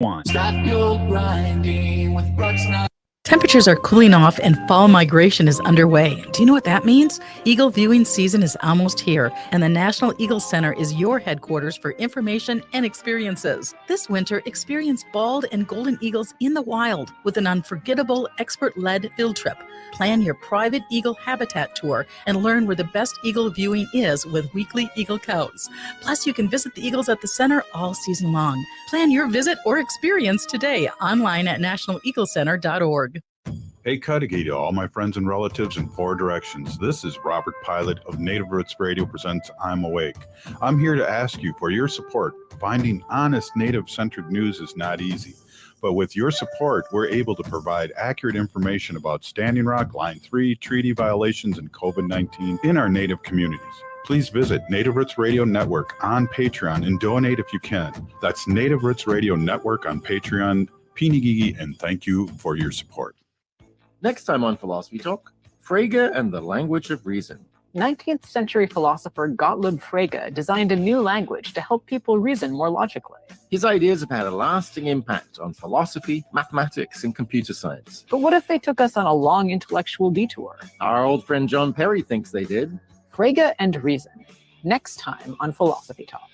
One. Stop your grinding with Bruxner. Temperatures are cooling off and fall migration is underway. Do you know what that means? Eagle viewing season is almost here, and the National Eagle Center is your headquarters for information and experiences. This winter, experience bald and golden eagles in the wild with an unforgettable, expert-led field trip. Plan your private eagle habitat tour and learn where the best eagle viewing is with weekly Eagle Coats. Plus, you can visit the eagles at the center all season long. Plan your visit or experience today online at nationaleaglecenter.org. Hey, Cudahy to all my friends and relatives in four directions. This is Robert Pilot of Native Roots Radio presents I'm Awake. I'm here to ask you for your support. Finding honest Native-centered news is not easy. But with your support, we're able to provide accurate information about Standing Rock, Line 3, treaty violations, and COVID-19 in our Native communities. Please visit Native Roots Radio Network on Patreon and donate if you can. That's Native Roots Radio Network on Patreon. Pinigigi, and thank you for your support. Next time on Philosophy Talk, Frege and the Language of Reason. 19th century philosopher Gottlob Frege designed a new language to help people reason more logically. His ideas have had a lasting impact on philosophy, mathematics, and computer science. But what if they took us on a long intellectual detour? Our old friend John Perry thinks they did. Frege and Reason, next time on Philosophy Talk.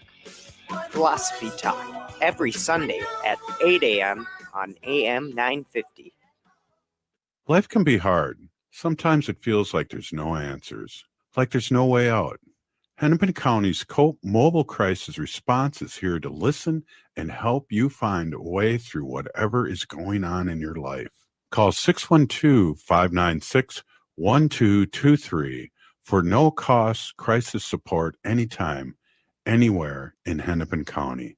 Philosophy Talk, every Sunday at 8 a.m. on AM 950. Life can be hard. Sometimes it feels like there's no answers, like there's no way out. Hennepin County's COPE Mobile Crisis Response is here to listen and help you find a way through whatever is going on in your life. Call 612-596-1223 for no-cost crisis support anytime, anywhere in Hennepin County.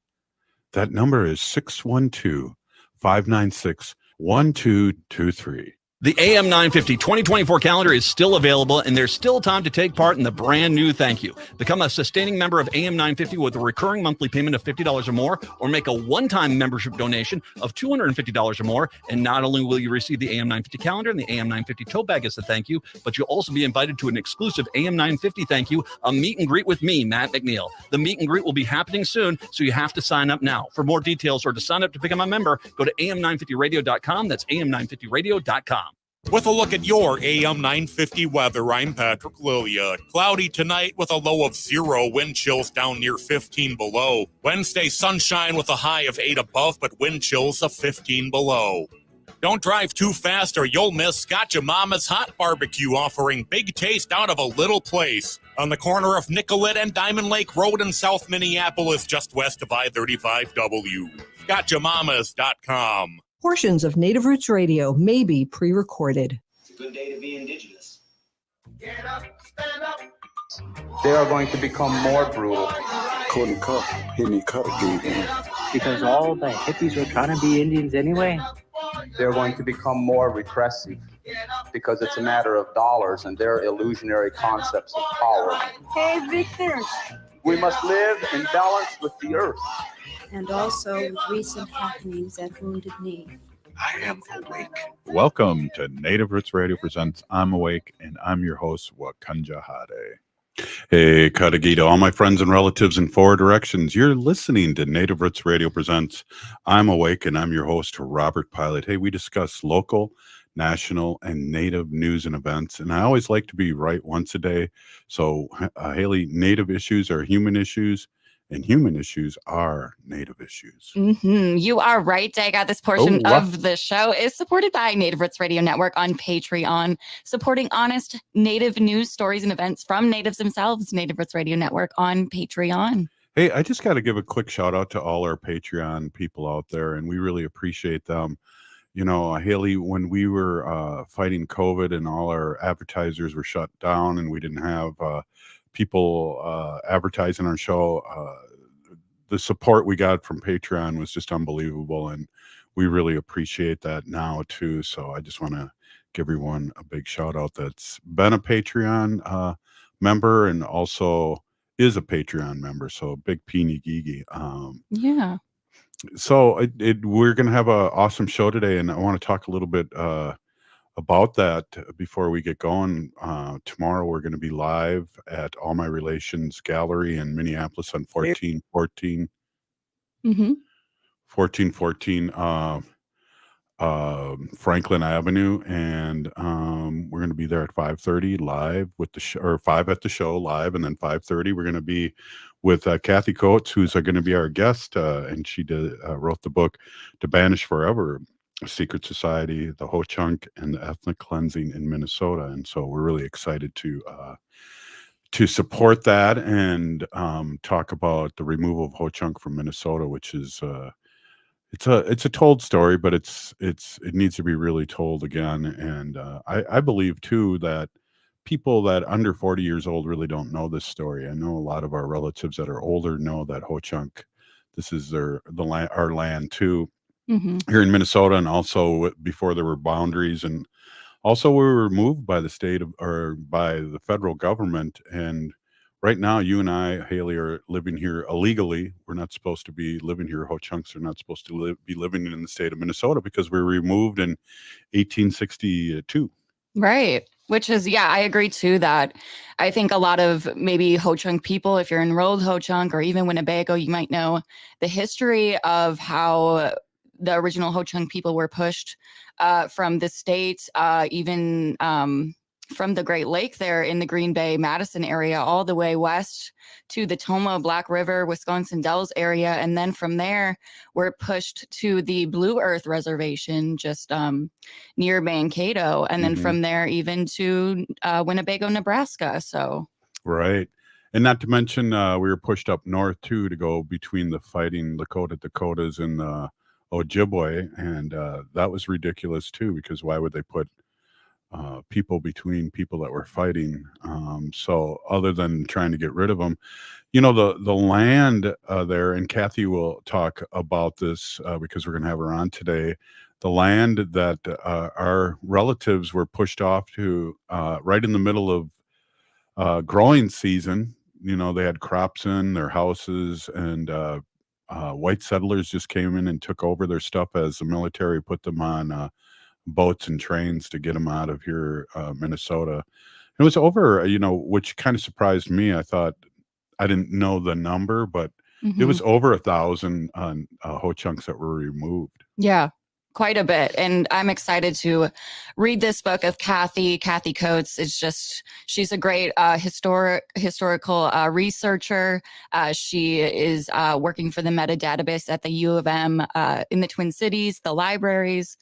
That number is 612-596-1223. The AM 950 2024 calendar is still available, and there's still time to take part in the brand new Thank You. Become a sustaining member of AM 950 with a recurring monthly payment of $50 or more, or make a one-time membership donation of $250 or more. And not only will you receive the AM 950 calendar and the AM 950 tote bag as a thank you, but you'll also be invited to an exclusive AM 950 thank you, a meet and greet with me, Matt McNeil. The meet and greet will be happening soon, so you have to sign up now. For more details or to sign up to become a member, go to am950radio.com. That's am950radio.com. With a look at your AM 950 weather, I'm Patrick Lilia. Cloudy tonight with a low of 0, wind chills down near 15 below. Wednesday, sunshine with a high of 8 above, but wind chills of 15 below. Don't drive too fast or you'll miss Scott Your Mama's Hot Barbecue, offering big taste out of a little place. On the corner of Nicollet and Diamond Lake Road in South Minneapolis, just west of I-35W. ScottYourMamas.com. Portions of Native Roots Radio may be pre-recorded. It's a good day to be indigenous. Get up, stand up. They are going to become more brutal. Couldn't cut, hit me cut again. Because all the hippies were trying to be Indians anyway. They're going to become more repressive because it's a matter of dollars and their illusionary concepts of power. Hey, Victor. We must live in balance with the earth. And also with recent happenings at Wounded Knee. I am awake. Welcome to Native Roots Radio presents I'm Awake, and I'm your host, Wakanja Hade. Hey, Cudahy to all my friends and relatives in four directions. You're listening to Native Roots Radio presents I'm Awake, and I'm your host, Robert Pilot. Hey, we discuss local, national, and Native news and events, and I always like to be right once a day. So, Haley, Native issues are human issues, and human issues are Native issues. You are right, Dag. This portion of the show is supported by Native Roots Radio Network on Patreon, supporting honest Native news, stories, and events from Natives themselves. Native Roots Radio Network on Patreon. Hey, I just got to give a quick shout out to all our Patreon people out there, and we really appreciate them. You know, Haley, when we were fighting COVID and all our advertisers were shut down and we didn't have people advertising our show, the support we got from Patreon was just unbelievable, and we really appreciate that now too. So I just want to give everyone a big shout out that's been a Patreon member and also is a Patreon member. So big peenie gigi. Yeah. So we're going to have an awesome show today, and I want to talk a little bit about that before we get going. Tomorrow we're going to be live at All My Relations Gallery in Minneapolis on 1414. 1414 Franklin Avenue, and we're going to be there at 5:30 live with the show, or 5 at the show live, and then 5:30 we're going to be with Cathy Coats, who's going to be our guest, and she wrote the book "To Banish Forever: A Secret Society, the Ho Chunk, and the Ethnic Cleansing in Minnesota." And so we're really excited to support that and talk about the removal of Ho Chunk from Minnesota, which is it's a told story, but it needs to be really told again. And I believe too that people that under 40 years old really don't know this story. I know a lot of our relatives that are older know that Ho Chunk, this is our land too, here in Minnesota, and also before there were boundaries, and also we were removed by the state or by the federal government. And right now, you and I, Haley, are living here illegally. We're not supposed to be living here. Ho Chunks are not supposed to be living in the state of Minnesota because we were removed in 1862. Right. Which is, yeah, I agree too that I think a lot of maybe Ho Chunk people, if you're enrolled Ho Chunk or even Winnebago, you might know the history of how the original Ho Chunk people were pushed from the state, even from the Great Lake there in the Green Bay, Madison area, all the way west to the Toma, Black River, Wisconsin Dells area. And then from there, we're pushed to the Blue Earth Reservation, just near Mankato. And then from there, even to Winnebago, Nebraska. So. Right. And not to mention, we were pushed up north too, to go between the fighting Lakota Dakotas and the Ojibwe. And that was ridiculous too, because why would they put people between people that were fighting? So other than trying to get rid of them, you know, the land there, and Cathy will talk about this because we're going to have her on today. The land that our relatives were pushed off to right in the middle of growing season. You know, they had crops in their houses, and white settlers just came in and took over their stuff as the military put them on boats and trains to get them out of here, Minnesota. It was over, you know, which kind of surprised me. I thought, I didn't know the number, but it was over 1,000 Ho Chunks that were removed. Yeah, quite a bit. And I'm excited to read this book of Cathy Coats. It's just, she's a great historical researcher. She is working for the Metadata Specialist at the U of M in the Twin Cities, the libraries.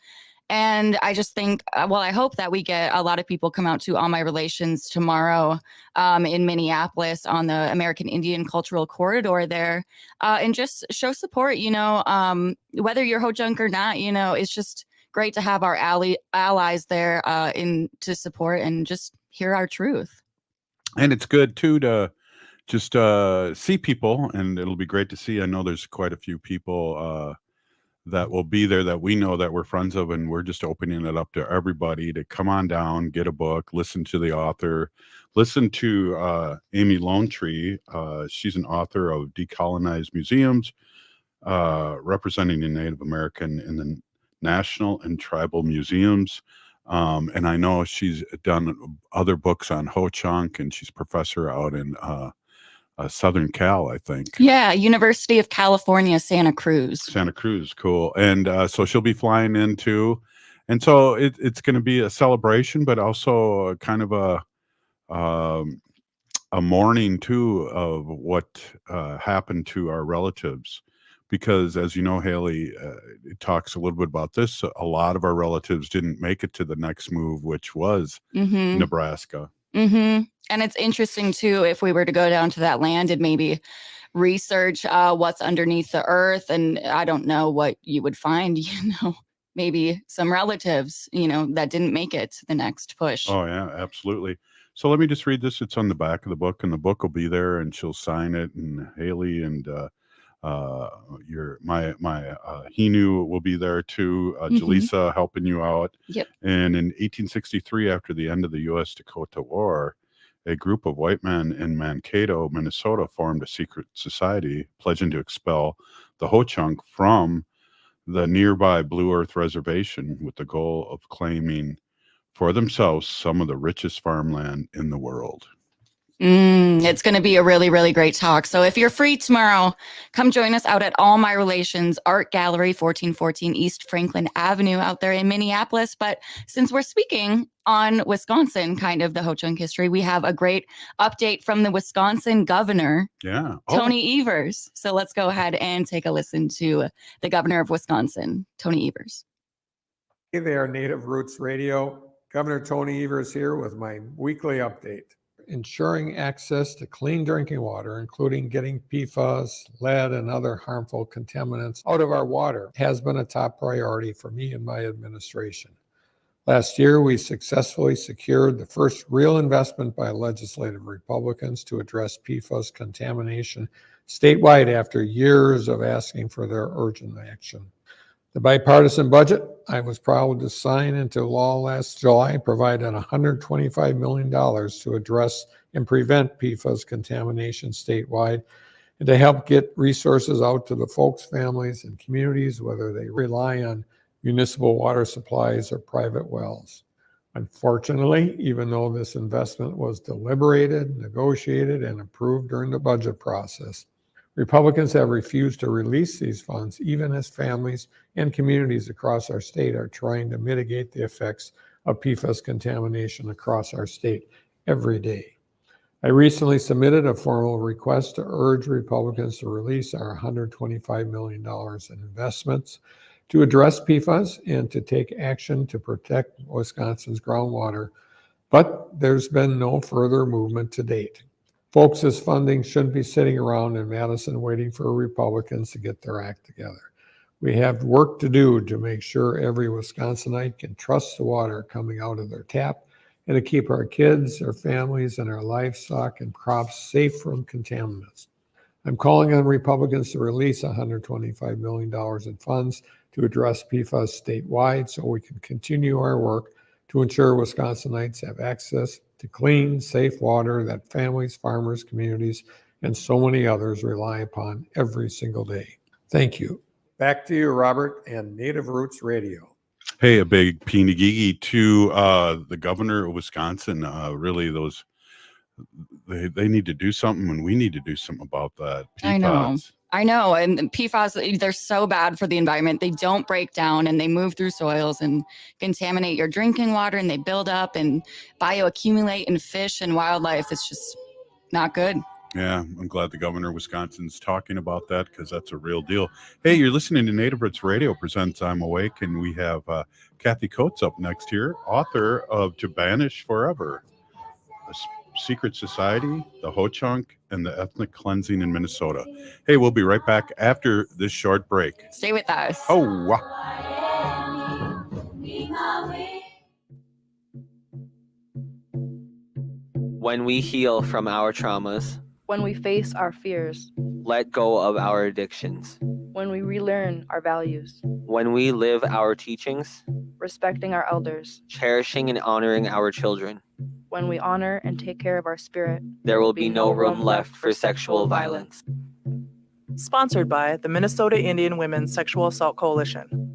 And I just think, well, I hope that we get a lot of people come out to All My Relations tomorrow in Minneapolis on the American Indian Cultural Corridor there, and just show support, you know, whether you're Ho Chunk or not. You know, it's just great to have our allies there to support and just hear our truth. And it's good too to just see people, and it'll be great to see. I know there's quite a few people that will be there that we know that we're friends of, and we're just opening it up to everybody to come on down, get a book, listen to the author, listen to Amy Lone Tree. She's an author of Decolonized Museums, representing the Native American in the National and Tribal Museums. And I know she's done other books on Ho Chunk, and she's professor out in Southern Cal, I think. Yeah, University of California, Santa Cruz. Santa Cruz, cool. And so she'll be flying in too. And so it's going to be a celebration, but also kind of a mourning too of what happened to our relatives. Because as you know, Haley, it talks a little bit about this. A lot of our relatives didn't make it to the next move, which was Nebraska. And it's interesting too, if we were to go down to that land and maybe research what's underneath the earth, and I don't know what you would find, you know, maybe some relatives, you know, that didn't make it to the next push. Oh yeah, absolutely. So let me just read this. It's on the back of the book, and the book will be there, and she'll sign it, and Haley and my Hinu will be there too. Jaleesa helping you out. Yep. And in 1863, after the end of the U.S. Dakota War, a group of white men in Mankato, Minnesota, formed a secret society pledging to expel the Ho Chunk from the nearby Blue Earth Reservation, with the goal of claiming for themselves some of the richest farmland in the world. It's going to be a really, really great talk. So if you're free tomorrow, come join us out at All My Relations Art Gallery, 1414 East Franklin Avenue out there in Minneapolis. But since we're speaking on Wisconsin, kind of the Ho-Chunk history, we have a great update from the Wisconsin governor, Tony Evers. So let's go ahead and take a listen to the governor of Wisconsin, Tony Evers. Hey there, Native Roots Radio. Governor Tony Evers here with my weekly update. Ensuring access to clean drinking water, including getting PFAS, lead, and other harmful contaminants out of our water, has been a top priority for me and my administration. Last year, we successfully secured the first real investment by legislative Republicans to address PFAS contamination statewide after years of asking for their urgent action. The bipartisan budget I was proud to sign into law last July provided $125 million to address and prevent PFAS contamination statewide and to help get resources out to the folks, families, and communities, whether they rely on municipal water supplies or private wells. Unfortunately, even though this investment was deliberated, negotiated, and approved during the budget process, Republicans have refused to release these funds, even as families and communities across our state are trying to mitigate the effects of PFAS contamination across our state every day. I recently submitted a formal request to urge Republicans to release our $125 million in investments to address PFAS and to take action to protect Wisconsin's groundwater, but there's been no further movement to date. Folks, this funding shouldn't be sitting around in Madison waiting for Republicans to get their act together. We have work to do to make sure every Wisconsinite can trust the water coming out of their tap and to keep our kids, our families, and our livestock and crops safe from contaminants. I'm calling on Republicans to release $125 million in funds to address PFAS statewide so we can continue our work to ensure Wisconsinites have access to clean, safe water that families, farmers, communities, and so many others rely upon every single day. Thank you. Back to you, Robert, and Native Roots Radio. Hey, a big pinagigi to the governor of Wisconsin. Really, those they need to do something, and we need to do something about that. PFAS. I know. And PFAS, they're so bad for the environment. They don't break down and they move through soils and contaminate your drinking water, and they build up and bioaccumulate in fish and wildlife. It's just not good. Yeah, I'm glad the governor of Wisconsin's talking about that because that's a real deal. Hey, you're listening to Native Roots Radio presents I'm Awake, and we have Cathy Coats up next here, author of To Banish Forever, A Secret Society, the Ho-Chunk, and the Ethnic Cleansing in Minnesota. Hey, we'll be right back after this short break. Stay with us. Oh, wow. When we heal from our traumas, when we face our fears, let go of our addictions, when we relearn our values, when we live our teachings, respecting our elders, cherishing and honoring our children, when we honor and take care of our spirit, there will be no room left for sexual violence. Sponsored by the Minnesota Indian Women's Sexual Assault Coalition.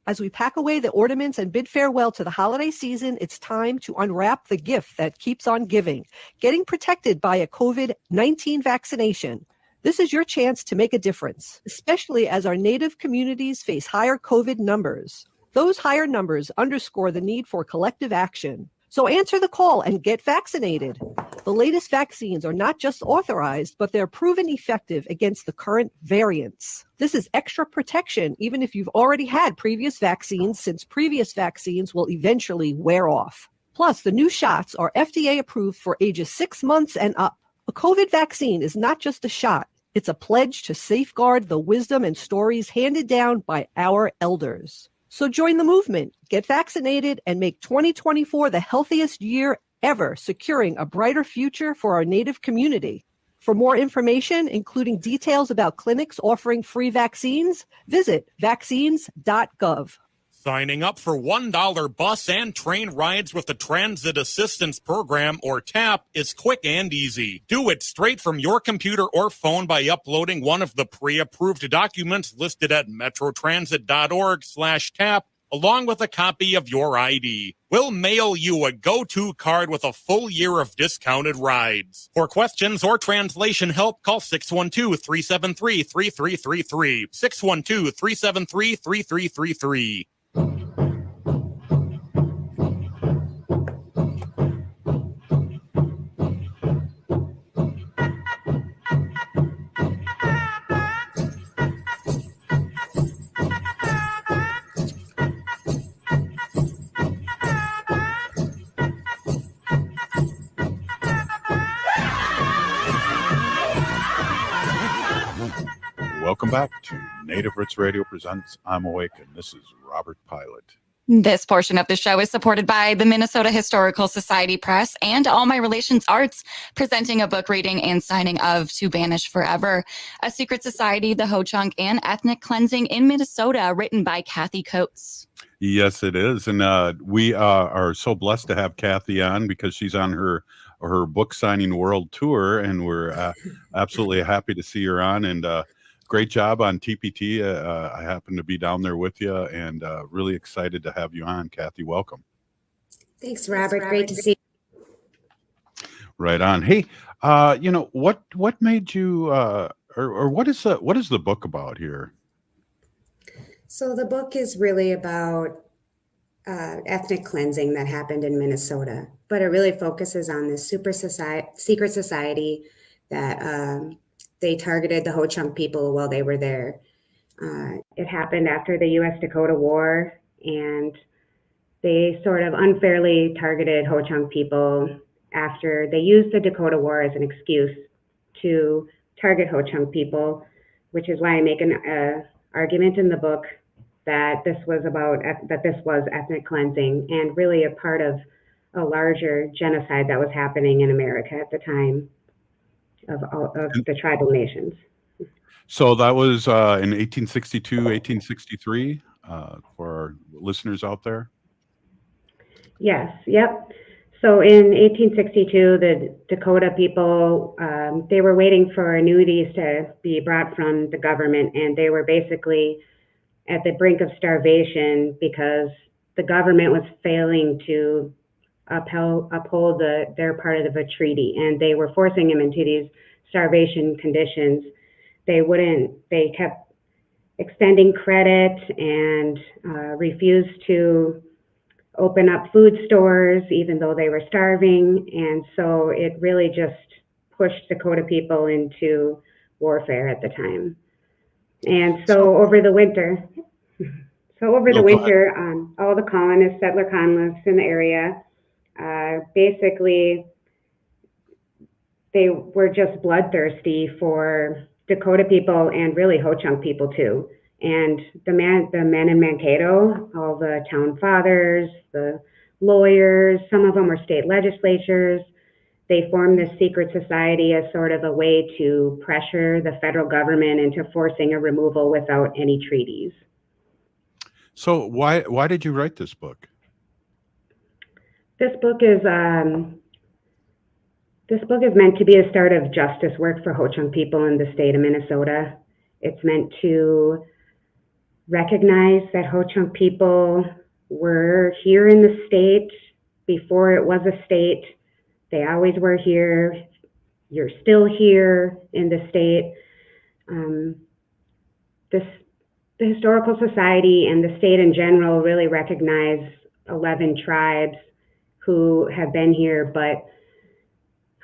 As we pack away the ornaments and bid farewell to the holiday season, it's time to unwrap the gift that keeps on giving, getting protected by a COVID-19 vaccination. This is your chance to make a difference, especially as our Native communities face higher COVID numbers. Those higher numbers underscore the need for collective action. So answer the call and get vaccinated. The latest vaccines are not just authorized, but they're proven effective against the current variants. This is extra protection, even if you've already had previous vaccines, since previous vaccines will eventually wear off. Plus, the new shots are FDA approved for ages 6 months and up. A COVID vaccine is not just a shot. It's a pledge to safeguard the wisdom and stories handed down by our elders. So join the movement, get vaccinated, and make 2024 the healthiest year ever, securing a brighter future for our Native community. For more information, including details about clinics offering free vaccines, visit vaccines.gov. Signing up for $1 bus and train rides with the Transit Assistance Program, or TAP, is quick and easy. Do it straight from your computer or phone by uploading one of the pre-approved documents listed at metrotransit.org/TAP along with a copy of your ID. We'll mail you a go-to card with a full year of discounted rides. For questions or translation help, call 612-373-3333. 612-373-3333. Welcome back to Native Roots Radio presents I'm Awake, and this is Robert Pilot. This portion of the show is supported by the Minnesota Historical Society Press and All My Relations Arts, presenting a book reading and signing of To Banish Forever, A Secret Society, the Ho-Chunk, and Ethnic Cleansing in Minnesota, written by Cathy Coats. Yes, it is. And we are so blessed to have Cathy on because she's on her book signing world tour, and we're absolutely happy to see her on. And great job on TPT. I happen to be down there with you, and really excited to have you on, Cathy. Welcome. Thanks, Robert. Great to see you. Right on. Hey, what made you, or what is the book about here? So the book is really about ethnic cleansing that happened in Minnesota, but it really focuses on this secret society that they targeted the Ho-Chunk people while they were there. It happened after the U.S.-Dakota War, and they sort of unfairly targeted Ho-Chunk people after they used the Dakota War as an excuse to target Ho-Chunk people, which is why I make an argument in the book that this was ethnic cleansing and really a part of a larger genocide that was happening in America at the time of the tribal nations. So that was in 1862, 1863 for our listeners out there? Yes, yep. So in 1862, the Dakota people, they were waiting for annuities to be brought from the government, and they were basically at the brink of starvation because the government was failing to uphold their part of the treaty, and they were forcing them into these starvation conditions. They kept extending credit and refused to open up food stores even though they were starving, and so it really just pushed Dakota people into warfare at the time. And so over the winter, all the colonists, settler colonists in the area, basically, they were just bloodthirsty for Dakota people and really Ho-Chunk people too. And the men in Mankato, all the town fathers, the lawyers, some of them were state legislatures. They formed this secret society as sort of a way to pressure the federal government into forcing a removal without any treaties. So why did you write this book? This book is meant to be a start of justice work for Ho-Chunk people in the state of Minnesota. It's meant to recognize that Ho-Chunk people were here in the state before it was a state. They always were here. You're still here in the state. The Historical Society and the state in general really recognize 11 tribes who have been here, but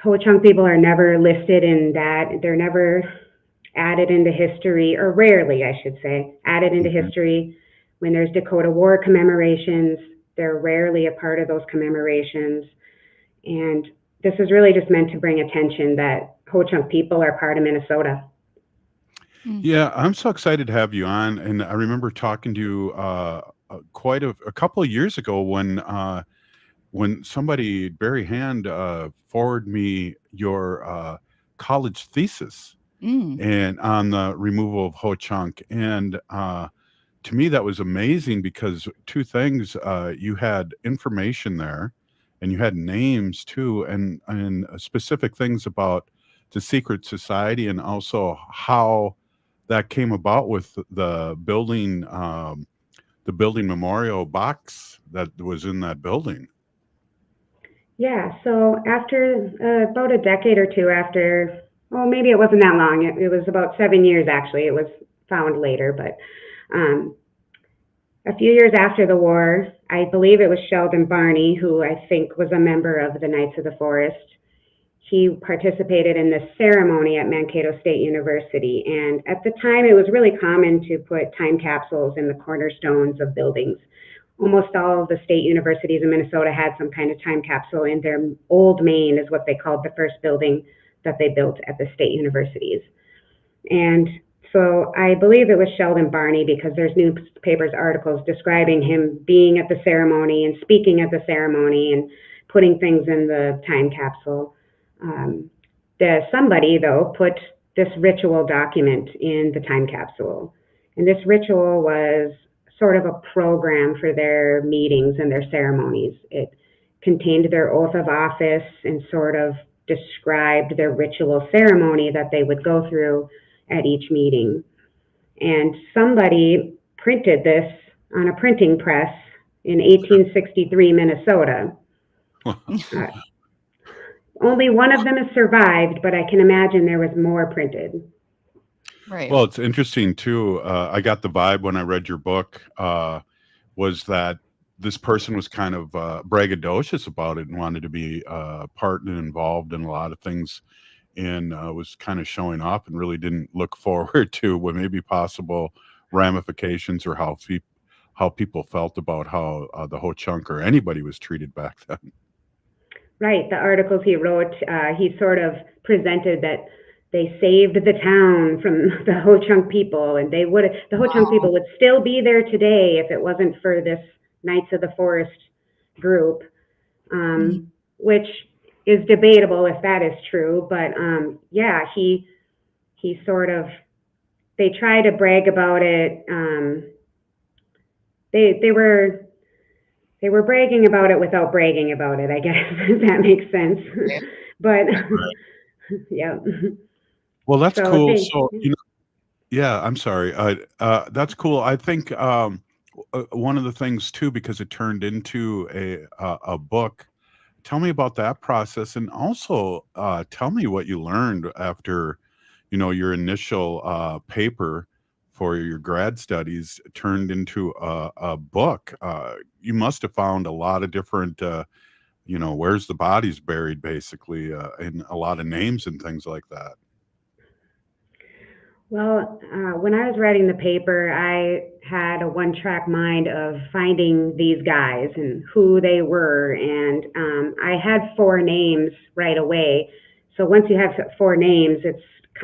Ho-Chunk people are never listed in that. They're never added into history, or rarely, I should say, added into history. When there's Dakota War commemorations, they're rarely a part of those commemorations. And this is really just meant to bring attention that Ho-Chunk people are part of Minnesota. Yeah, I'm so excited to have you on. And I remember talking to you quite a couple of years ago when somebody, Barry Hand, forwarded me your college thesis and on the removal of Ho-Chunk. And to me, that was amazing because two things, you had information there and you had names too, and specific things about the secret society and also how that came about with the building the building memorial box that was in that building. Yeah, so after about a decade or two after, well, maybe it wasn't that long. It was about 7 years, actually. It was found later, but a few years after the war, I believe it was Sheldon Barney, who I think was a member of the Knights of the Forest. He participated in this ceremony at Mankato State University. And at the time, it was really common to put time capsules in the cornerstones of buildings. Almost all of the state universities in Minnesota had some kind of time capsule in their old main, is what they called the first building that they built at the state universities. And so I believe it was Sheldon Barney, because there's newspapers articles describing him being at the ceremony and speaking at the ceremony and putting things in the time capsule. Somebody, though, put this ritual document in the time capsule. And this ritual was sort of a program for their meetings and their ceremonies. It contained their oath of office and sort of described their ritual ceremony that they would go through at each meeting. And somebody printed this on a printing press in 1863 Minnesota. Only one of them has survived, but I can imagine there was more printed. Right. Well, it's interesting too. I got the vibe when I read your book, was that this person was kind of braggadocious about it and wanted to be part and involved in a lot of things, and was kind of showing off and really didn't look forward to what may be possible ramifications or how people felt about how the Ho-Chunk or anybody was treated back then. Right. The articles he wrote, he sort of presented that they saved the town from the Ho-Chunk people, and the Ho-Chunk people would still be there today if it wasn't for this Knights of the Forest group, which is debatable if that is true. But yeah, he sort of, they try to brag about it. They were bragging about it without bragging about it, I guess, if that makes sense. But yeah. Well, that's So cool. they- So, yeah, I'm sorry. That's cool. I think one of the things too, because it turned into a book. Tell me about that process, and also tell me what you learned after, your initial paper for your grad studies turned into a book. You must have found a lot of different, where's the bodies buried, basically, and a lot of names and things like that. Well, when I was writing the paper, I had a one-track mind of finding these guys and who they were, and I had 4 names right away. So once you have 4 names, it's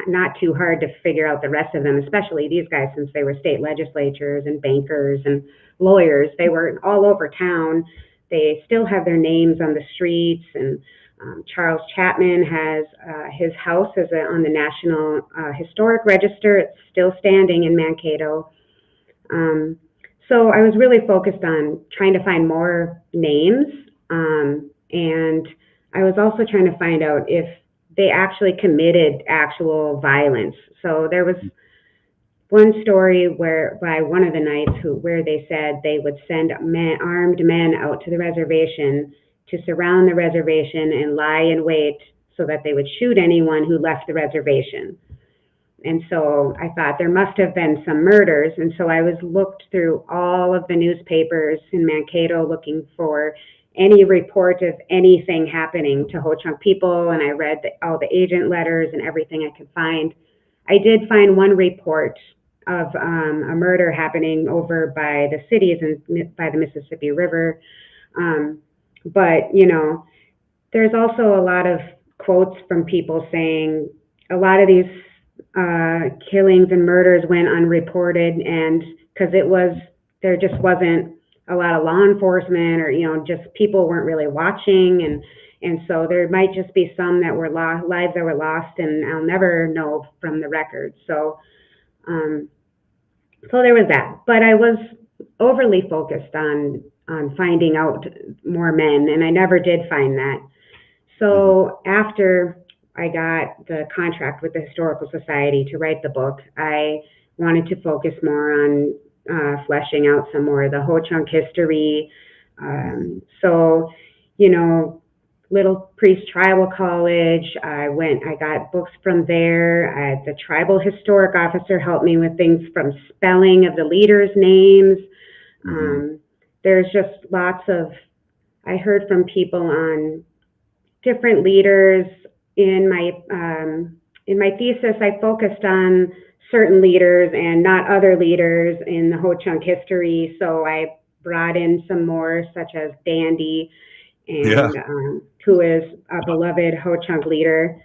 not too hard to figure out the rest of them, especially these guys, since they were state legislatures and bankers and lawyers. They were all over town. They still have their names on the streets, and Charles Chapman has his house is on the National Historic Register. It's still standing in Mankato. So I was really focused on trying to find more names, and I was also trying to find out if they actually committed actual violence. So there was one story by one of the Knights where they said they would send armed men out to the reservation to surround the reservation and lie in wait so that they would shoot anyone who left the reservation. And so I thought there must have been some murders. And so I looked through all of the newspapers in Mankato looking for any report of anything happening to Ho-Chunk people. And I read all the agent letters and everything I could find. I did find one report of a murder happening over by the cities and by the Mississippi River. But, there's also a lot of quotes from people saying a lot of these killings and murders went unreported, and because there just wasn't a lot of law enforcement, or, just people weren't really watching. And so there might just be some that were lives that were lost, and I'll never know from the records. So there was that. But I was overly focused on finding out more men, and I never did find that. So after I got the contract with the Historical Society to write the book, I wanted to focus more on fleshing out some more of the Ho-Chunk history. So, you know, Little Priest Tribal College, I got books from there. The tribal historic officer helped me with things from spelling of the leaders' names. There's just lots of, I heard from people on different leaders. In my thesis, I focused on certain leaders and not other leaders in the Ho-Chunk history. So I brought in some more, such as Dandy, and who is a beloved Ho-Chunk leader.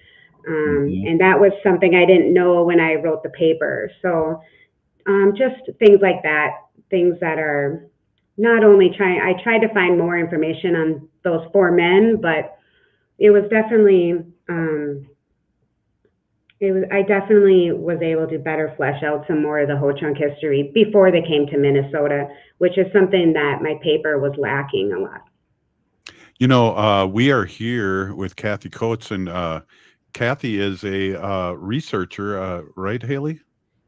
And that was something I didn't know when I wrote the paper. So just things like that, things that are not only I tried to find more information on those 4 men, but it was definitely, I definitely was able to better flesh out some more of the Ho-Chunk history before they came to Minnesota, which is something that my paper was lacking a lot. You know, we are here with Cathy Coats, and Cathy is a researcher, right, Haley?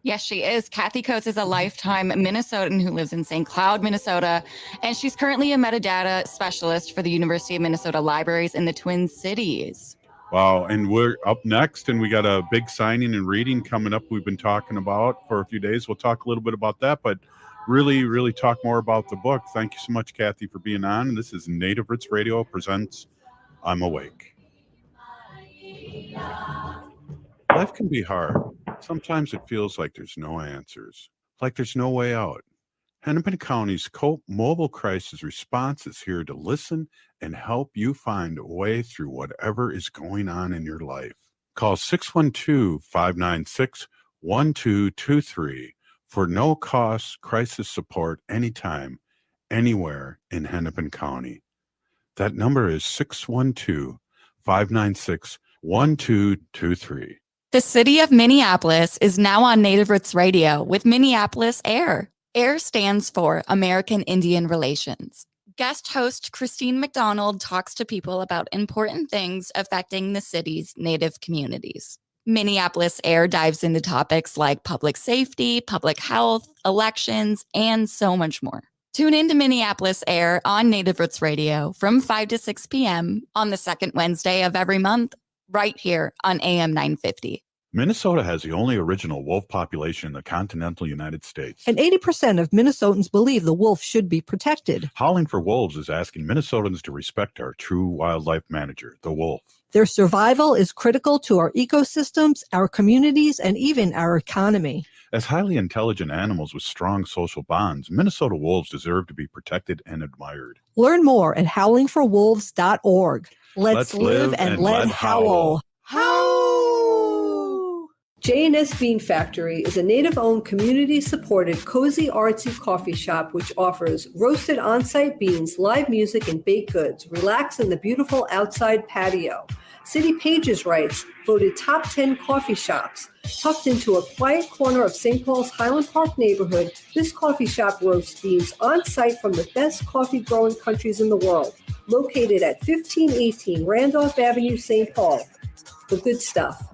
Yes, she is. Cathy Coats is a lifetime Minnesotan who lives in St. Cloud, Minnesota, and she's currently a metadata specialist for the University of Minnesota Libraries in the Twin Cities. Wow, and we're up next, and we got a big signing and reading coming up we've been talking about for a few days. We'll talk a little bit about that, but really talk more about the book. Thank you so much, Cathy, for being on. This is Native Roots Radio presents I'm Awake. Life can be hard. Sometimes it feels like there's no answers, like there's no way out. Hennepin County's COPE Mobile Crisis Response is here to listen and help you find a way through whatever is going on in your life. Call 612-596-1223 for no-cost crisis support anytime, anywhere in Hennepin County. That number is 612-596-1223. The city of Minneapolis is now on Native Roots Radio with Minneapolis AIR. AIR stands for American Indian Relations. Guest host Christine McDonald talks to people about important things affecting the city's Native communities. Minneapolis AIR dives into topics like public safety, public health, elections, and so much more. Tune in to Minneapolis AIR on Native Roots Radio from 5 to 6 p.m. on the second Wednesday of every month, right here on AM 950. Minnesota has the only original wolf population in the continental United States. And 80% of Minnesotans believe the wolf should be protected. Howling for Wolves is asking Minnesotans to respect our true wildlife manager, the wolf. Their survival is critical to our ecosystems, our communities, and even our economy. As highly intelligent animals with strong social bonds, Minnesota wolves deserve to be protected and admired. Learn more at howlingforwolves.org. Let's live and let howl. J&S Bean Factory is a Native-owned, community-supported, cozy, artsy coffee shop which offers roasted on-site beans, live music, and baked goods. Relax in the beautiful outside patio. City Pages writes, voted top 10 coffee shops. Tucked into a quiet corner of St. Paul's Highland Park neighborhood, this coffee shop roasts beans on-site from the best coffee-growing countries in the world. Located at 1518 Randolph Avenue, St. Paul. The good stuff.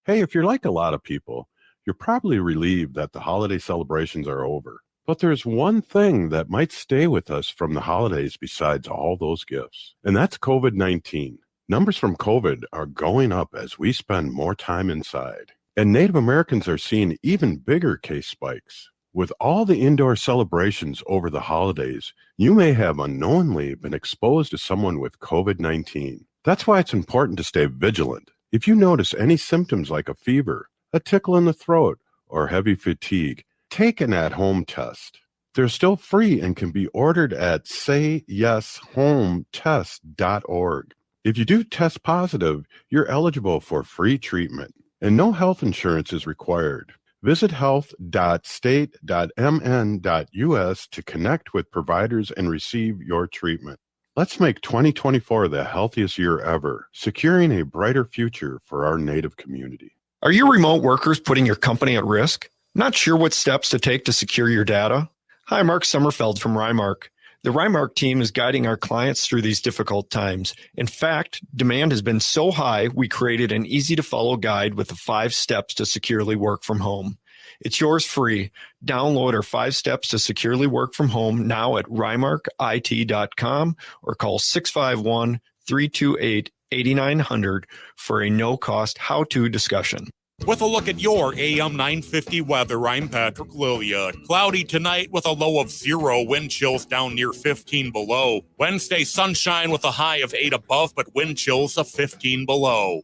Hey, if you're like a lot of people, you're probably relieved that the holiday celebrations are over. But there's one thing that might stay with us from the holidays besides all those gifts, and that's COVID-19. Numbers from COVID are going up as we spend more time inside. And Native Americans are seeing even bigger case spikes. With all the indoor celebrations over the holidays, you may have unknowingly been exposed to someone with COVID-19. That's why it's important to stay vigilant. If you notice any symptoms like a fever, a tickle in the throat, or heavy fatigue, take an at-home test. They're still free and can be ordered at sayyeshometest.org. If you do test positive, you're eligible for free treatment, and no health insurance is required. Visit health.state.mn.us to connect with providers and receive your treatment. Let's make 2024 the healthiest year ever, securing a brighter future for our Native community. Are your remote workers putting your company at risk? Not sure what steps to take to secure your data? Hi, Mark Sommerfeld from Rymark. The Rymark team is guiding our clients through these difficult times. In fact, demand has been so high, we created an easy-to-follow guide with the 5 steps to securely work from home. It's yours free. Download our 5 steps to securely work from home now at rymarkit.com or call 651-328-8900 for a no-cost how-to discussion. With a look at your AM 950 weather, I'm Patrick Lilia. Cloudy tonight with a low of 0, wind chills down near 15 below. Wednesday, sunshine with a high of 8 above, but wind chills of 15 below.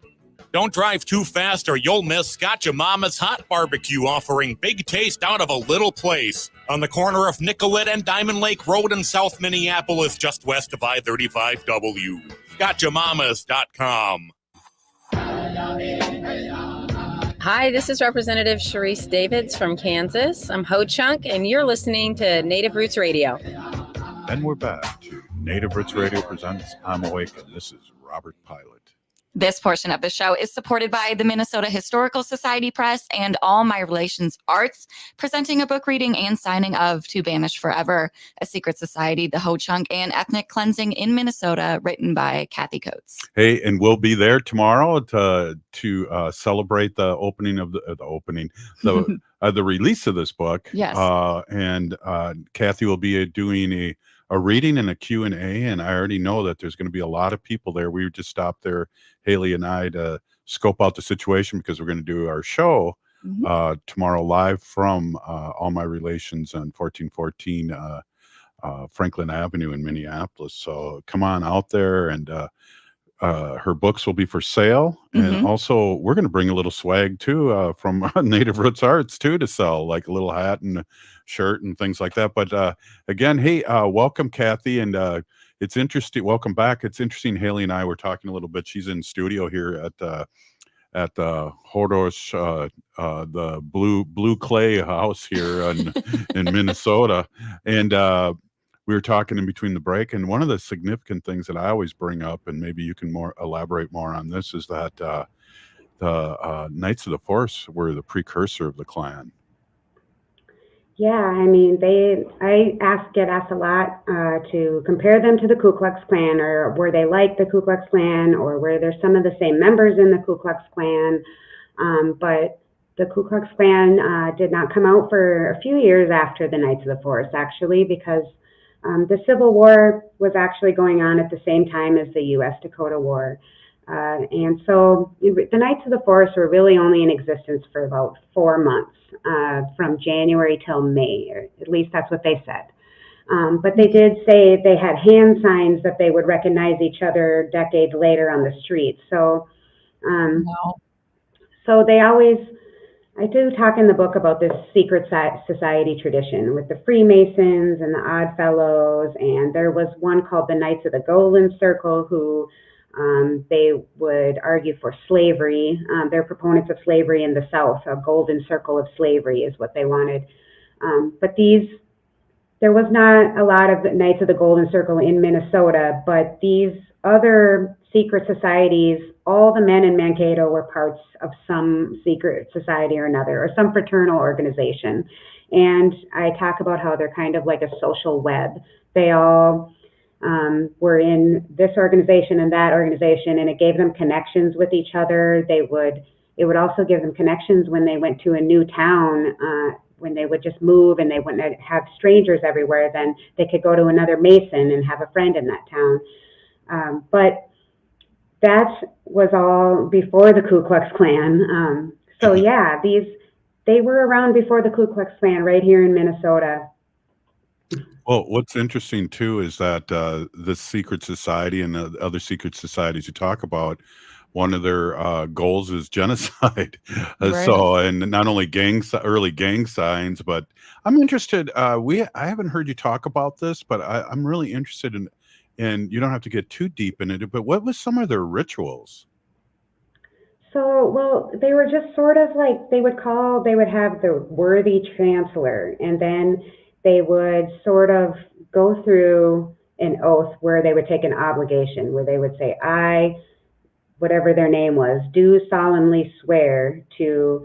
Don't drive too fast or you'll miss Gotcha Mama's Hot Barbecue, offering big taste out of a little place. On the corner of Nicollet and Diamond Lake Road in South Minneapolis, just west of I-35W. GotchaMamas.com. Hi, this is Representative Sharice Davids from Kansas. I'm Ho Chunk, and you're listening to Native Roots Radio. And we're back to Native Roots Radio presents I'm Awake, and this is Robert Pilot. This portion of the show is supported by the Minnesota Historical Society Press and All My Relations Arts, presenting a book reading and signing of To Banish Forever, A Secret Society, the Ho-Chunk and Ethnic Cleansing in Minnesota, written by Cathy Coats. Hey, and we'll be there tomorrow to celebrate the opening of the release of this book. Yes. And Cathy will be doing a reading and a Q&A, and I already know that there's going to be a lot of people there. We just stopped there, Haley and I, to scope out the situation because we're going to do our show tomorrow live from All My Relations on 1414 Franklin Avenue in Minneapolis. So come on out there, and her books will be for sale. And also we're going to bring a little swag too from Native Roots Arts too to sell, like a little hat and shirt and things like that. But again, hey, welcome Cathy, and it's interesting. Welcome back. It's interesting. Haley and I were talking a little bit. She's in studio here at the Hordosh, the blue clay house here in Minnesota, and we were talking in between the break, and one of the significant things that I always bring up, and maybe you can elaborate more on this, is that the Knights of the Forest were the precursor of the Klan. Yeah, I mean, I get asked a lot to compare them to the Ku Klux Klan, or were they like the Ku Klux Klan, or were there some of the same members in the Ku Klux Klan? But the Ku Klux Klan did not come out for a few years after the Knights of the Forest, actually, because the Civil War was actually going on at the same time as the U.S.-Dakota War. And so the Knights of the Forest were really only in existence for about 4 months, from January till May, or at least that's what they said. But they did say they had hand signs that they would recognize each other decades later on the street. So, so they always, I do talk in the book about this secret society tradition with the Freemasons and the Odd Fellows, and there was one called the Knights of the Golden Circle who they would argue for slavery. They're proponents of slavery in the South. A golden circle of slavery is what they wanted. But there was not a lot of Knights of the Golden Circle in Minnesota, but these other secret societies, all the men in Mankato were parts of some secret society or another, or some fraternal organization. And I talk about how they're kind of like a social web. They all were in this organization and that organization, and it gave them connections with each other. It would also give them connections when they went to a new town, when they would just move and they wouldn't have strangers everywhere. Then they could go to another Mason and have a friend in that town. But that was all before the Ku Klux Klan. So yeah, they were around before the Ku Klux Klan right here in Minnesota. Well, what's interesting too is that this secret society and the other secret societies you talk about, one of their goals is genocide. Right. So, and not only early gang signs, but I'm interested. I haven't heard you talk about this, but I'm really interested in. And you don't have to get too deep in it, but what was some of their rituals? So, well, they were just sort of like, they would have the worthy chancellor, and then they would sort of go through an oath where they would take an obligation, where they would say, I, whatever their name was, do solemnly swear to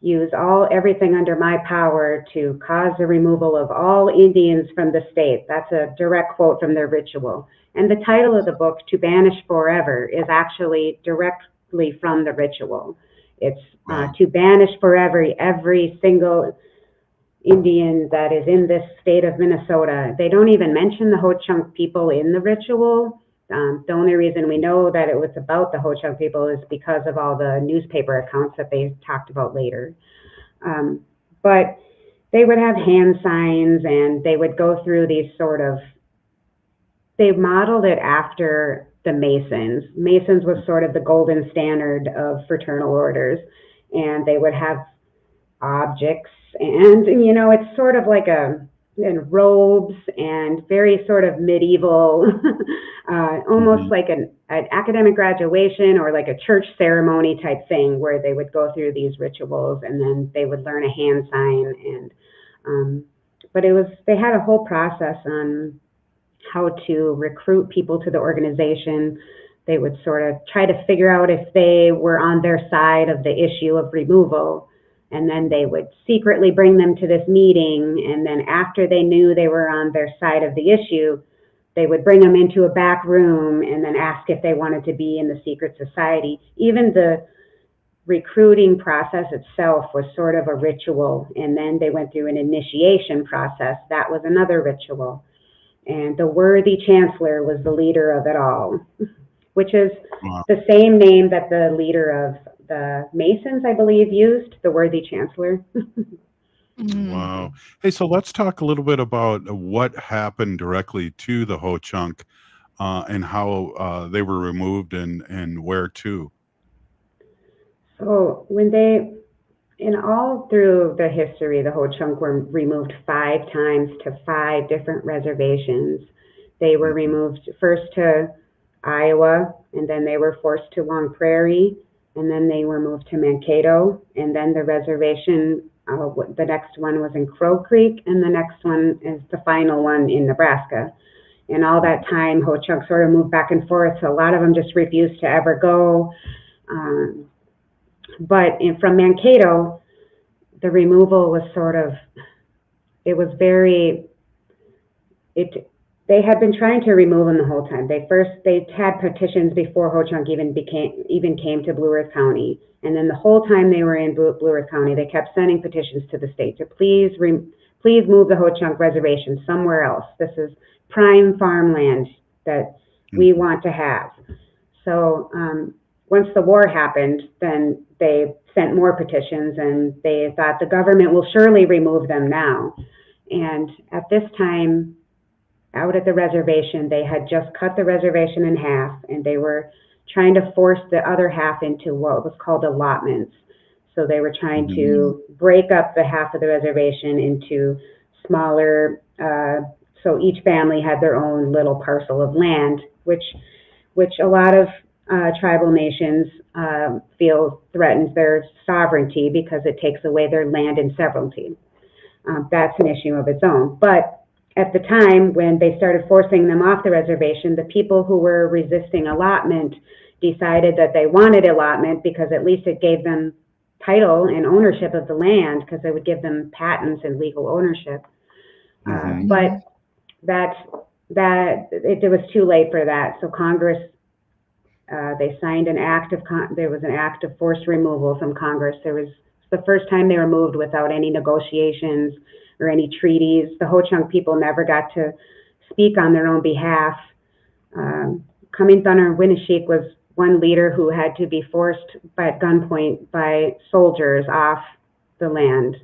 use everything under my power to cause the removal of all Indians from the state. That's a direct quote from their ritual. And the title of the book, To Banish Forever, is actually directly from the ritual. It's to banish forever every single Indian that is in this state of Minnesota. They don't even mention the Ho-Chunk people in the ritual. The only reason we know that it was about the Ho-Chunk people is because of all the newspaper accounts that they talked about later. But they would have hand signs, and they would go through these they modeled it after the Masons. Masons was sort of the golden standard of fraternal orders, and they would have objects, and it's sort of like and robes and very sort of medieval, almost like an academic graduation or like a church ceremony type thing, where they would go through these rituals and then they would learn a hand sign. And but they had a whole process on how to recruit people to the organization. They would sort of try to figure out if they were on their side of the issue of removal. And then they would secretly bring them to this meeting. And then after they knew they were on their side of the issue, they would bring them into a back room and then ask if they wanted to be in the secret society. Even the recruiting process itself was sort of a ritual. And then they went through an initiation process. That was another ritual. And the worthy chancellor was the leader of it all, which is the same name that the leader of the Masons, I believe, used, the worthy chancellor. Wow. Hey, so let's talk a little bit about what happened directly to the Ho-Chunk and how they were removed and where to. So all through the history, the Ho-Chunk were removed 5 times to 5 different reservations. They were removed first to Iowa, and then they were forced to Long Prairie, and then they were moved to Mankato, and then the reservation, the next one was in Crow Creek, and the next one is the final one in Nebraska. And all that time, Ho-Chunk sort of moved back and forth, so a lot of them just refused to ever go. But from Mankato, the removal was they had been trying to remove them the whole time. They had petitions before Ho-Chunk even came to Blue Earth County. And then the whole time they were in Blue Earth County, they kept sending petitions to the state to please move the Ho-Chunk reservation somewhere else. This is prime farmland that we want to have. So once the war happened, then they sent more petitions, and they thought the government will surely remove them now. And at this time, out at the reservation, they had just cut the reservation in half, and they were trying to force the other half into what was called allotments. So they were trying to break up the half of the reservation into smaller, so each family had their own little parcel of land, which a lot of tribal nations feel threatens their sovereignty because it takes away their land and sovereignty. That's an issue of its own. But at the time when they started forcing them off the reservation, the people who were resisting allotment decided that they wanted allotment because at least it gave them title and ownership of the land, because it would give them patents and legal ownership. But it was too late for that. So Congress, they signed an act there was an act of forced removal from Congress. There was the first time they were moved without any negotiations or any treaties. The Ho-Chunk people never got to speak on their own behalf. Coming Thunder Winnesheek was one leader who had to be forced at gunpoint by soldiers off the land.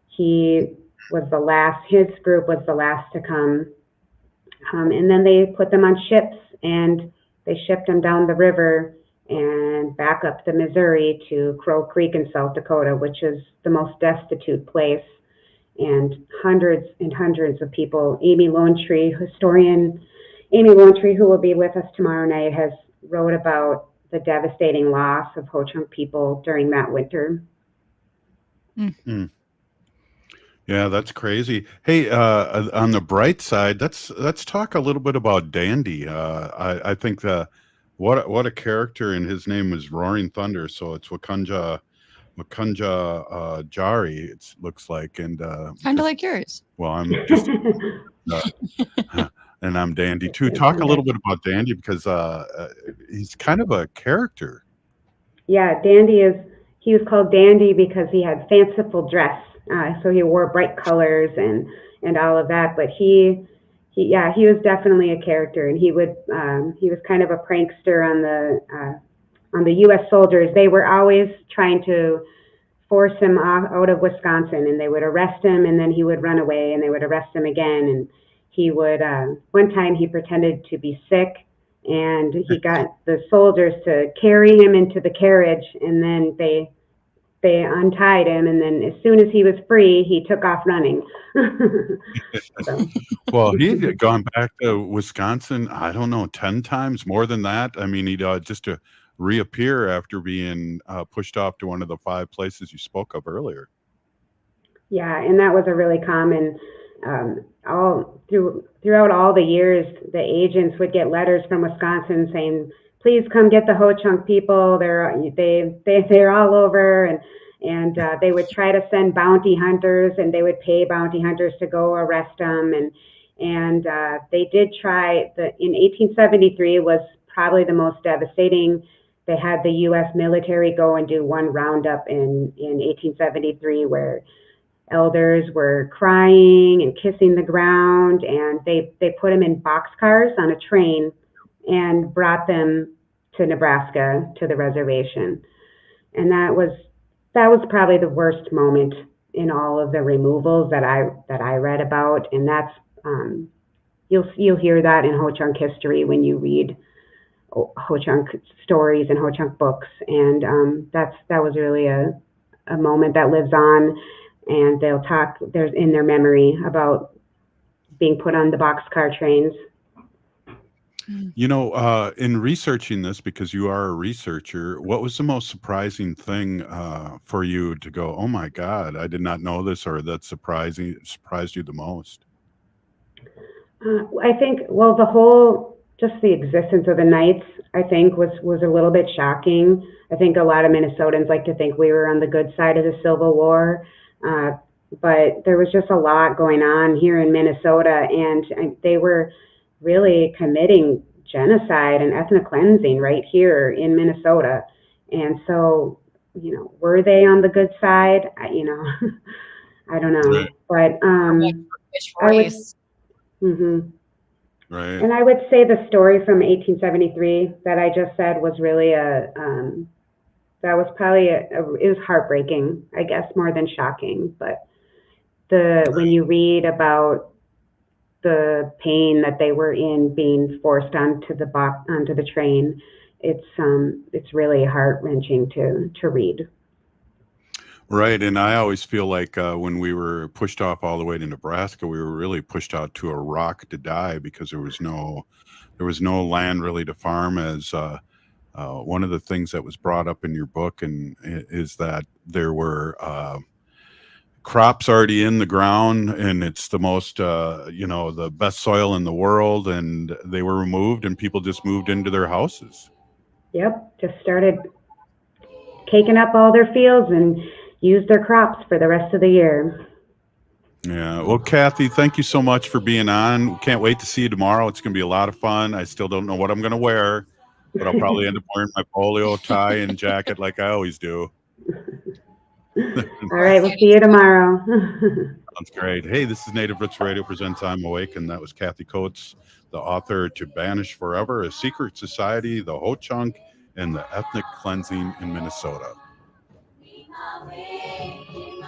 He was the last, his group was the last to come. And then they put them on ships, and they shipped them down the river and back up the Missouri to Crow Creek in South Dakota, which is the most destitute place. And hundreds and hundreds of people. Historian Amy Lonetree, who will be with us tomorrow night, has wrote about the devastating loss of Ho-Chunk people during that winter. Yeah, that's crazy. Hey, on the bright side, let's talk a little bit about Dandy. I think what a character, and his name is Roaring Thunder, so it's Wakunja Jari, it looks like, and kind of like yours. Well, I'm just and I'm Dandy too. Talk a little bit about Dandy, because he's kind of a character. Yeah, Dandy he was called Dandy because he had fanciful dress. So he wore bright colors and all of that. But he was definitely a character, and he was kind of a prankster on the U.S. soldiers. They were always trying to force him out of Wisconsin, and they would arrest him, and then he would run away, and they would arrest him again. And he would, one time he pretended to be sick, and he got the soldiers to carry him into the carriage, and then they untied him, and then as soon as he was free, he took off running. So. Well, he had gone back to Wisconsin, I don't know, 10 times, more than that. I mean, he'd just to reappear after being pushed off to one of the 5 places you spoke of earlier. Yeah, and that was a really common, throughout all the years, the agents would get letters from Wisconsin saying, please come get the Ho-Chunk people. They're all over, and they would try to send bounty hunters, and they would pay bounty hunters to go arrest them, and they did try. In 1873 was probably the most devastating. They had the U.S. military go and do one roundup in 1873 where elders were crying and kissing the ground, and they put them in boxcars on a train and brought them to Nebraska, to the reservation. And that was probably the worst moment in all of the removals that I read about. And that's you'll hear that in Ho-Chunk history when you read Ho-Chunk stories and Ho-Chunk books. And that was really a moment that lives on, and they'll talk there's in their memory about being put on the boxcar trains. You know, in researching this, because you are a researcher, what was the most surprising thing for you to go, oh my God, I did not know this, or that surprised you the most? I think, well, just the existence of the Knights, I think was a little bit shocking. I think a lot of Minnesotans like to think we were on the good side of the Civil War, but there was just a lot going on here in Minnesota, and they were really committing genocide and ethnic cleansing right here in Minnesota. And so, were they on the good side? I don't know. Right. But Right. And I would say the story from 1873 that I just said was really that was probably it was heartbreaking, I guess, more than shocking. But when you read about the pain that they were in being forced onto the train, it's really heart-wrenching to read. Right, and I always feel like when we were pushed off all the way to Nebraska, we were really pushed out to a rock to die, because there was no land really to farm. As one of the things that was brought up in your book is that there were crops already in the ground, and it's the most the best soil in the world, and they were removed, and people just moved into their houses. Yep, just started caking up all their fields and used their crops for the rest of the year. Yeah, well, Cathy, thank you so much for being on. Can't wait to see you tomorrow. It's going to be a lot of fun. I still don't know what I'm going to wear, but I'll probably end up wearing my polio tie and jacket like I always do. All right, we'll see you tomorrow. Sounds great. Hey, this is Native Roots Radio presents I'm Awake, and that was Cathy Coats, the author to Banish Forever, A Secret Society, the Ho-Chunk, and the Ethnic Cleansing in Minnesota.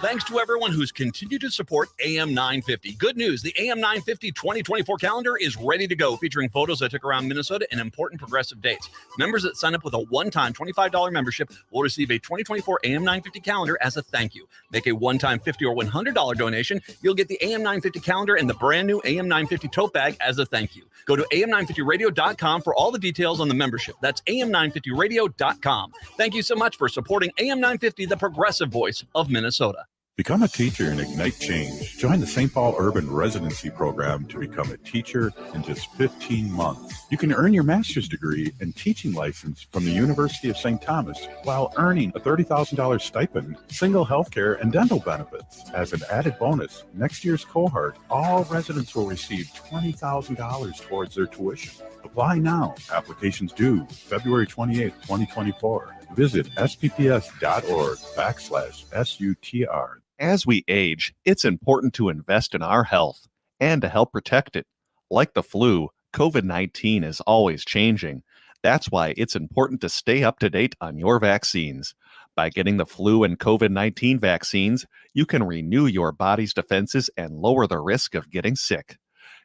Thanks to everyone who's continued to support AM 950. Good news, the AM 950 2024 calendar is ready to go, featuring photos I took around Minnesota and important progressive dates. Members that sign up with a one-time $25 membership will receive a 2024 AM 950 calendar as a thank you. Make a one-time $50 or $100 donation. You'll get the AM 950 calendar and the brand new AM 950 tote bag as a thank you. Go to am950radio.com for all the details on the membership. That's am950radio.com. Thank you so much for supporting AM 950, the progressive voice of Minnesota. Become a teacher and ignite change. Join the St. Paul Urban Residency Program to become a teacher in just 15 months. You can earn your master's degree and teaching license from the University of St. Thomas while earning a $30,000 stipend, single health care, and dental benefits. As an added bonus, next year's cohort, all residents will receive $20,000 towards their tuition. Apply now. Applications due February 28th, 2024. Visit spps.org/SUTR. As we age, it's important to invest in our health and to help protect it. Like the flu, COVID-19 is always changing. That's why it's important to stay up to date on your vaccines. By getting the flu and COVID-19 vaccines, you can renew your body's defenses and lower the risk of getting sick.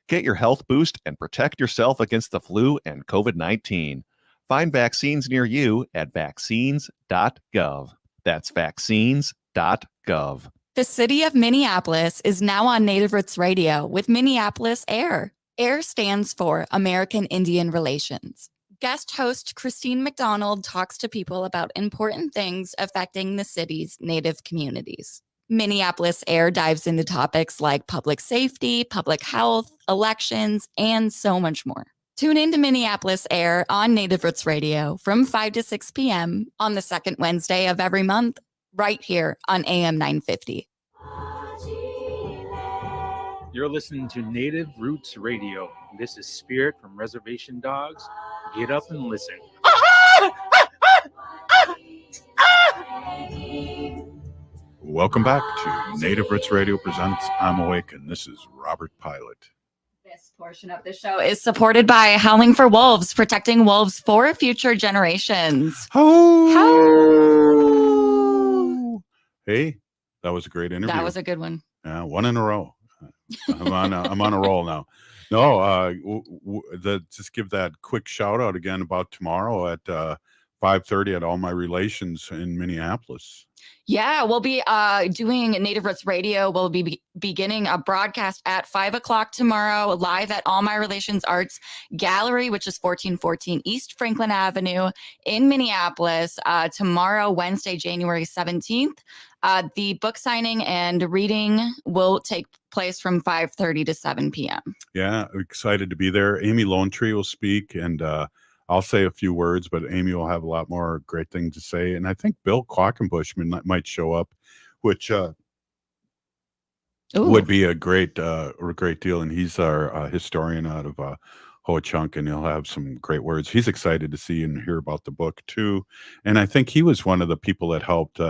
Get your health boost and protect yourself against the flu and COVID-19. Find vaccines near you at vaccines.gov. That's vaccines.gov. The city of Minneapolis is now on Native Roots Radio with Minneapolis AIR. AIR stands for American Indian Relations. Guest host Christine McDonald talks to people about important things affecting the city's Native communities. Minneapolis AIR dives into topics like public safety, public health, elections, and so much more. Tune in to Minneapolis AIR on Native Roots Radio from 5 to 6 p.m. on the second Wednesday of every month, right here on AM 950. You're listening to Native Roots Radio. This is Spirit from Reservation Dogs. Get up and listen. Welcome back to Native Roots Radio presents I'm Awake, and this is Robert Pilot. This portion of the show is supported by Howling for Wolves, protecting wolves for future generations. Hey, that was a great interview. That was a good one. Yeah, one in a row. I'm on a roll now. No, just give that quick shout out again about tomorrow at 5:30 at All My Relations in Minneapolis. Yeah, we'll be doing Native Roots Radio. We'll be beginning a broadcast at 5 o'clock tomorrow, live at All My Relations Arts Gallery, which is 1414 East Franklin Avenue in Minneapolis. Tomorrow, Wednesday, January 17th. The book signing and reading will take place from 5:30 to 7 p.m. Yeah, excited to be there. Amy Lone Tree will speak, and I'll say a few words, but Amy will have a lot more great things to say. And I think Bill Quackenbush might show up, which would be a great deal. And he's our historian out of Ho-Chunk, and he'll have some great words. He's excited to see and hear about the book too. And I think he was one of the people that helped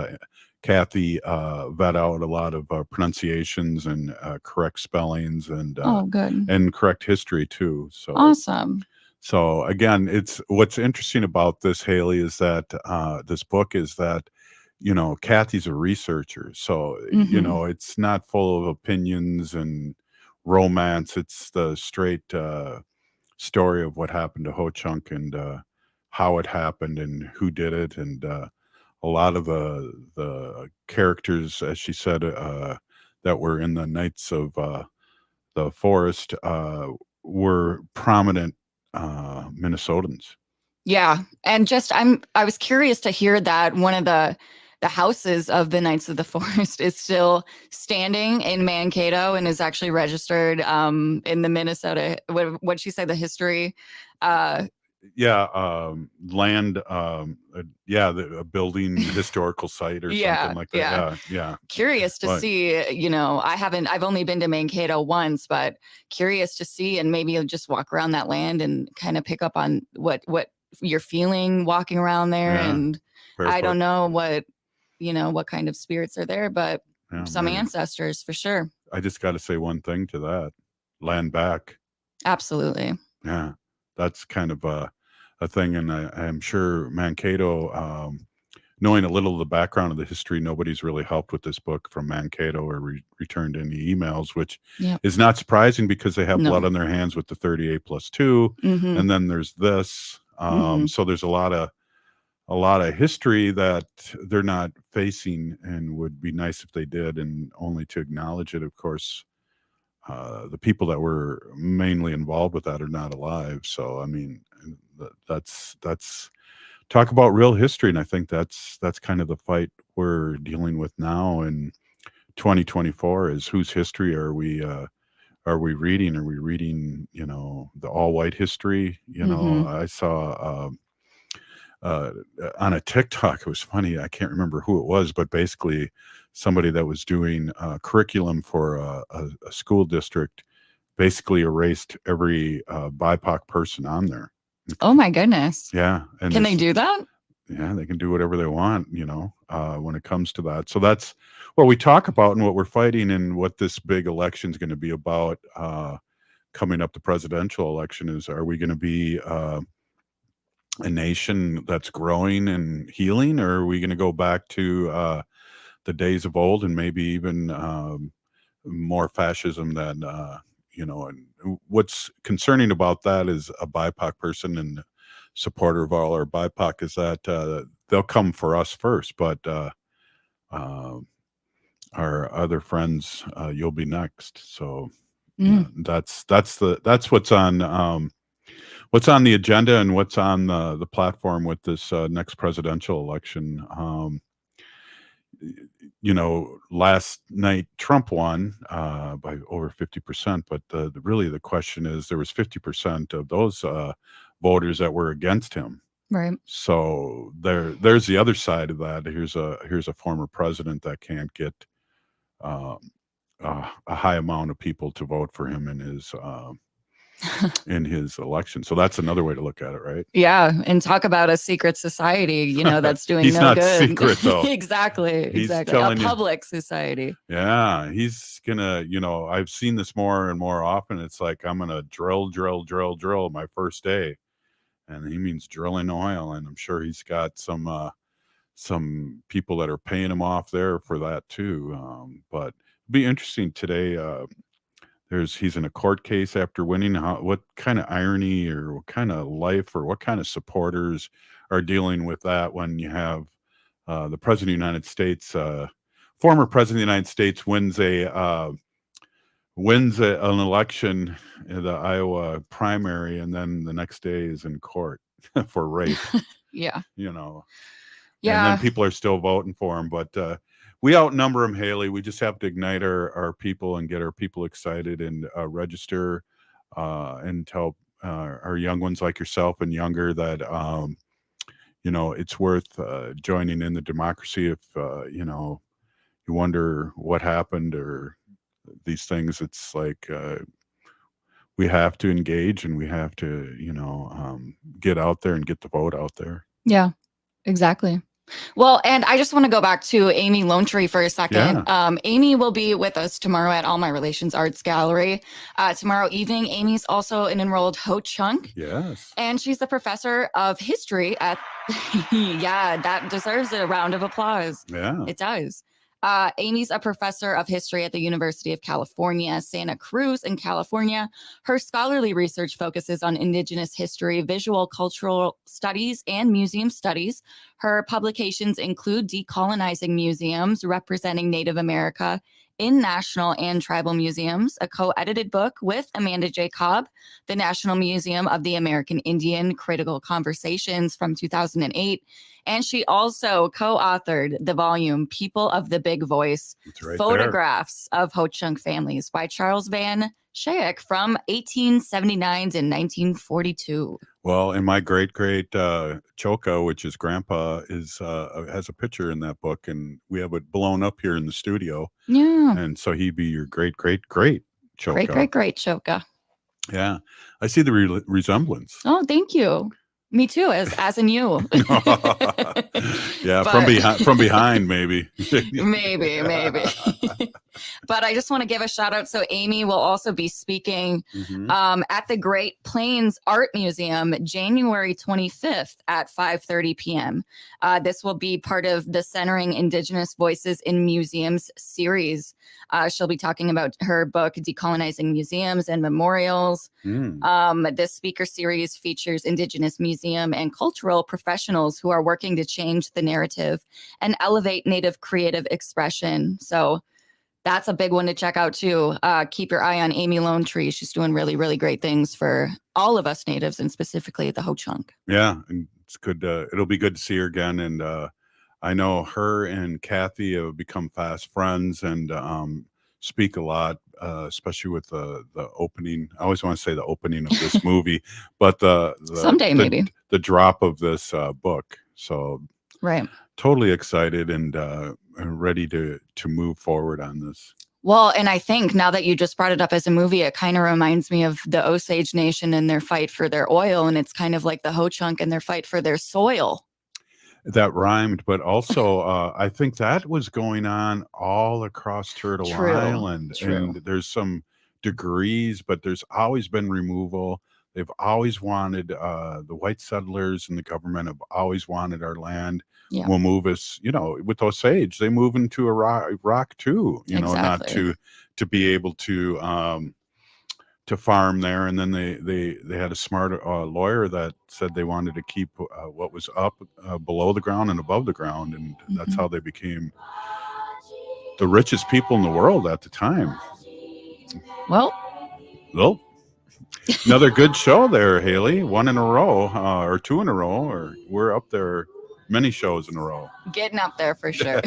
Cathy vet out a lot of pronunciations and correct spellings and good. And correct history too. So Awesome. So again, it's what's interesting about this, Haley, is that this book is that, Cathy's a researcher. So, it's not full of opinions and romance. It's the straight story of what happened to Ho-Chunk and how it happened and who did it. And a lot of the characters, as she said, that were in the Knights of the Forest were prominent Minnesotans. Yeah. And I was curious to hear that one of the houses of the Knights of the Forest is still standing in Mankato and is actually registered in the Minnesota, what'd she say, the history? Land, a building historical site or something like that. Yeah. Curious to see, I've only been to Mankato once, but curious to see, and maybe you'll just walk around that land and kind of pick up on what you're feeling walking around there. Yeah, and barefoot. I don't know what kind of spirits are there, but some ancestors for sure. I just got to say one thing to that: land back. Absolutely. Yeah, that's kind of a thing, and I'm sure Mankato, knowing a little of the background of the history, nobody's really helped with this book from Mankato or returned any emails, which is not surprising because they have blood on their hands with the 38+2, and then there's this. So there's a lot of history that they're not facing, and would be nice if they did, and only to acknowledge it. Of course, the people that were mainly involved with that are not alive. So I mean, that's talk about real history, and I think that's kind of the fight we're dealing with now in 2024. Is whose history are we reading? Are we reading the all white history? I saw on a TikTok, it was funny, I can't remember who it was, but basically somebody that was doing curriculum for a school district basically erased every BIPOC person on there. Oh my goodness. Yeah. And can they do that? yeah, they can do whatever they want, when it comes to that. So that's what we talk about and what we're fighting and what this big election is going to be about. Coming up, the presidential election is: are we going to be a nation that's growing and healing, or are we going to go back to the days of old and maybe even more fascism than and what's concerning about that is a BIPOC person and supporter of all our BIPOC is that they'll come for us first, but our other friends, you'll be next. So that's what's on the agenda and what's on the platform with this next presidential election. Last night Trump won by over 50%, but really the question is there was 50% of those voters that were against him. Right. So there's the other side of that. Here's a former president that can't get a high amount of people to vote for him in his election. So that's another way to look at it, right? Yeah, and talk about a secret society, that's doing He's no not good. secret, though. Exactly. He's A telling you- public society. Yeah, he's gonna, I've seen this more and more often. It's like, I'm gonna drill my first day. And he means drilling oil. And I'm sure he's got some people that are paying him off there for that too. But it'll be interesting today. He's in a court case after winning. What kind of irony or what kind of life or what kind of supporters are dealing with that when you have the president of the United States, former president of the United States wins an election in the Iowa primary, and then the next day is in court for rape. Yeah. And Yeah. then people are still voting for him. But we outnumber them, Haley. We just have to ignite our people and get our people excited and register and tell our young ones like yourself and younger that it's worth joining in the democracy. If you wonder what happened or these things, it's like we have to engage and we have to get out there and get the vote out there. Yeah, exactly. Well, and I just want to go back to Amy Lone Tree for a second. Yeah. Amy will be with us tomorrow at All My Relations Arts Gallery. Tomorrow evening, Amy's also an enrolled Ho Chunk. Yes. And she's the professor of history at, yeah, that deserves a round of applause. Yeah. It does. Amy's a professor of history at the University of California, Santa Cruz in California. Her scholarly research focuses on Indigenous history, visual cultural studies, and museum studies. Her publications include Decolonizing Museums, Representing Native America in National and Tribal Museums, a co-edited book with Amanda J. Cobb, the National Museum of the American Indian, Critical Conversations from 2008. And she also co-authored the volume People of the Big Voice, right Photographs of Ho-Chunk Families by Charles Van Schaik from 1879 to 1942. Well, and my great Choka, which is grandpa, has a picture in that book, and we have it blown up here in the studio. Yeah. And so he'd be your great Choka. Great Choka. Yeah. I see the resemblance. Oh, thank you. Me too, as in you. Yeah, But- from behind, maybe. maybe. But I just want to give a shout out. So Amy will also be speaking at the Great Plains Art Museum, January 25th at 5:30 p.m. This will be part of the Centering Indigenous Voices in Museums series. She'll be talking about her book, Decolonizing Museums and Memorials. This speaker series features Indigenous museum and cultural professionals who are working to change the narrative and elevate Native creative expression. So that's a big one to check out too. Keep your eye on Amy Lone Tree. She's doing really, really great things for all of us Natives and specifically the Ho-Chunk. Yeah, and it's good. It'll be good to see her again. And I know her and Cathy have become fast friends and speak a lot, especially with the opening. I always want to say the opening of this movie, but Someday, maybe. the drop of this book. So right. Totally excited and ready to move forward on this. Well, and I think now that you just brought it up as a movie, it kind of reminds me of the Osage Nation and their fight for their oil. And it's kind of like the Ho-Chunk and their fight for their soil. That rhymed, but also I think that was going on all across Turtle True, Island. true. And there's some degrees, but there's always been removal. They've always wanted the white settlers and the government have always wanted our land. Yeah. Will move us, with Osage, they move into a rock too, not Exactly. to be able to farm there. And then they had a smart lawyer that said they wanted to keep what was up below the ground and above the ground, and that's how they became the richest people in the world at the time. Well, another good show there, Haley. One in a row, or two in a row, or we're up there many shows in a row. getting up there for sure.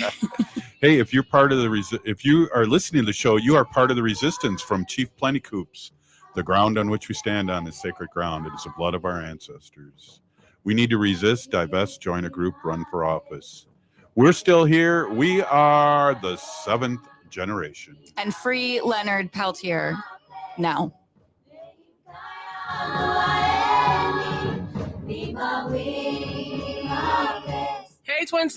Hey, if you're part of if you are listening to the show, you are part of the resistance from Chief Plentycoops. The ground on which we stand on is sacred ground. It is the blood of our ancestors. We need to resist, divest, join a group, run for office. We're still here. We are the 7th generation. And free Leonard Peltier now. Hey, Twin Cities.